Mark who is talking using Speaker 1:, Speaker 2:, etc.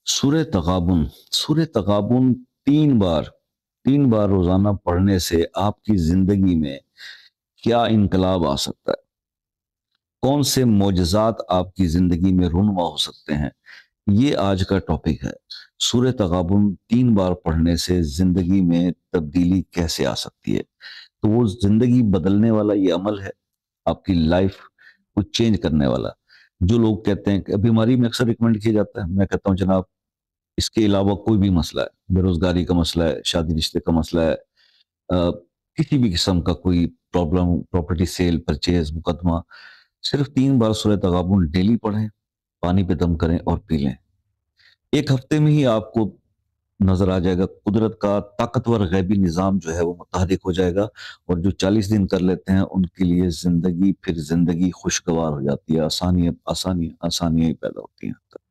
Speaker 1: سورہ تغابن سورہ تغابن تین بار تین بار روزانہ پڑھنے سے آپ کی زندگی میں کیا انقلاب آ سکتا ہے؟ کون سے معجزات آپ کی زندگی میں رونما ہو سکتے ہیں؟ یہ آج کا ٹاپک ہے۔ سورہ تغابن تین بار پڑھنے سے زندگی میں تبدیلی کیسے آ سکتی ہے؟ تو وہ زندگی بدلنے والا یہ عمل ہے، آپ کی لائف کو چینج کرنے والا۔ جو لوگ کہتے ہیں کہ بیماری میں اکثر ریکمینڈ کیا جاتا ہے، میں کہتا ہوں جناب اس کے علاوہ کوئی بھی مسئلہ ہے، بے روزگاری کا مسئلہ ہے، شادی رشتے کا مسئلہ ہے، کسی بھی قسم کا کوئی پرابلم، پراپرٹی سیل پرچیز مقدمہ، صرف تین بار سورہ تغابن ڈیلی پڑھیں، پانی پہ دم کریں اور پی لیں۔ ایک ہفتے میں ہی آپ کو نظر آ جائے گا، قدرت کا طاقتور غیبی نظام جو ہے وہ متحرک ہو جائے گا، اور جو 40 دن کر لیتے ہیں ان کے لیے زندگی پھر زندگی خوشگوار ہو جاتی ہے، آسانی آسانی آسانیاں ہی پیدا ہوتی ہیں۔